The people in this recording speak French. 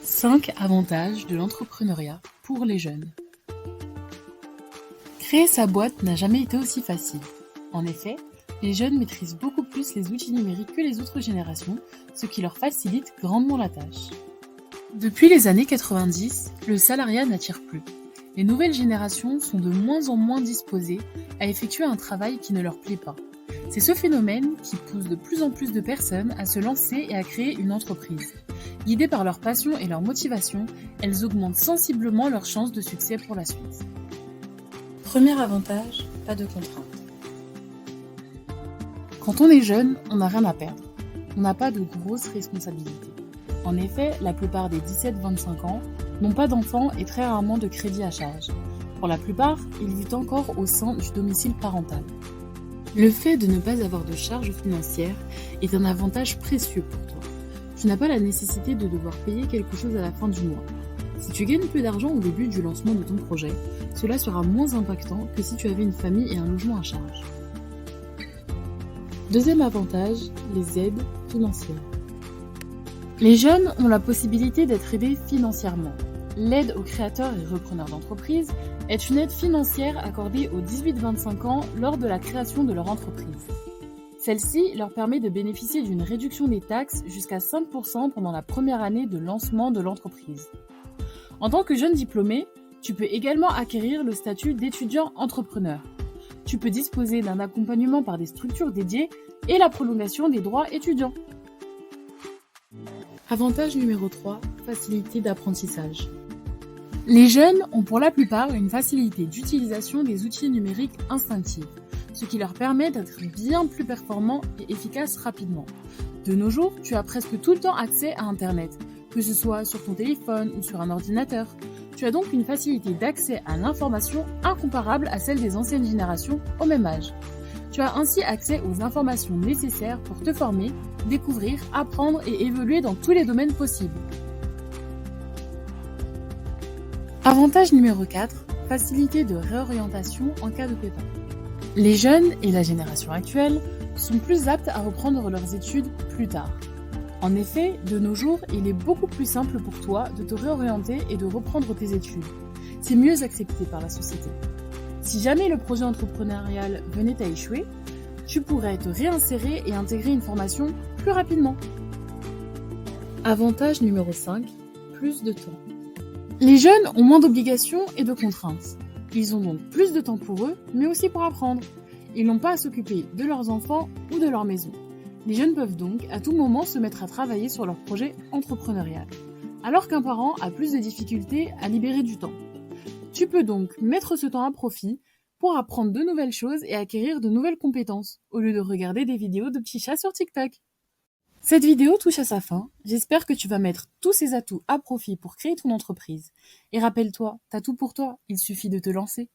5 avantages de l'entrepreneuriat pour les jeunes. Créer sa boîte n'a jamais été aussi facile. En effet, les jeunes maîtrisent beaucoup plus les outils numériques que les autres générations, ce qui leur facilite grandement la tâche. Depuis les années 90, le salariat n'attire plus. Les nouvelles générations sont de moins en moins disposées à effectuer un travail qui ne leur plaît pas. C'est ce phénomène qui pousse de plus en plus de personnes à se lancer et à créer une entreprise. Guidées par leur passion et leur motivation, elles augmentent sensiblement leurs chances de succès pour la suite. Premier avantage, pas de contraintes. Quand on est jeune, on n'a rien à perdre. On n'a pas de grosses responsabilités. En effet, la plupart des 17-25 ans n'ont pas d'enfants et très rarement de crédit à charge. Pour la plupart, ils vivent encore au sein du domicile parental. Le fait de ne pas avoir de charges financières est un avantage précieux pour toi. Tu n'as pas la nécessité de devoir payer quelque chose à la fin du mois. Si tu gagnes peu d'argent au début du lancement de ton projet, cela sera moins impactant que si tu avais une famille et un logement à charge. Deuxième avantage, les aides financières. Les jeunes ont la possibilité d'être aidés financièrement. L'aide aux créateurs et repreneurs d'entreprise est une aide financière accordée aux 18-25 ans lors de la création de leur entreprise. Celle-ci leur permet de bénéficier d'une réduction des taxes jusqu'à 5% pendant la première année de lancement de l'entreprise. En tant que jeune diplômé, tu peux également acquérir le statut d'étudiant entrepreneur. Tu peux disposer d'un accompagnement par des structures dédiées et la prolongation des droits étudiants. Avantage numéro 3, facilité d'apprentissage. Les jeunes ont pour la plupart une facilité d'utilisation des outils numériques instinctifs, ce qui leur permet d'être bien plus performants et efficaces rapidement. De nos jours, tu as presque tout le temps accès à Internet, que ce soit sur ton téléphone ou sur un ordinateur. Tu as donc une facilité d'accès à l'information incomparable à celle des anciennes générations au même âge. Tu as ainsi accès aux informations nécessaires pour te former, découvrir, apprendre et évoluer dans tous les domaines possibles. Avantage numéro 4, facilité de réorientation en cas de pépin. Les jeunes et la génération actuelle sont plus aptes à reprendre leurs études plus tard. En effet, de nos jours, il est beaucoup plus simple pour toi de te réorienter et de reprendre tes études. C'est mieux accepté par la société. Si jamais le projet entrepreneurial venait à échouer, tu pourrais te réinsérer et intégrer une formation plus rapidement. Avantage numéro 5, plus de temps. Les jeunes ont moins d'obligations et de contraintes. Ils ont donc plus de temps pour eux, mais aussi pour apprendre. Ils n'ont pas à s'occuper de leurs enfants ou de leur maison. Les jeunes peuvent donc à tout moment se mettre à travailler sur leur projet entrepreneurial, alors qu'un parent a plus de difficultés à libérer du temps. Tu peux donc mettre ce temps à profit pour apprendre de nouvelles choses et acquérir de nouvelles compétences, au lieu de regarder des vidéos de petits chats sur TikTok. Cette vidéo touche à sa fin, j'espère que tu vas mettre tous ces atouts à profit pour créer ton entreprise. Et rappelle-toi, t'as tout pour toi, il suffit de te lancer.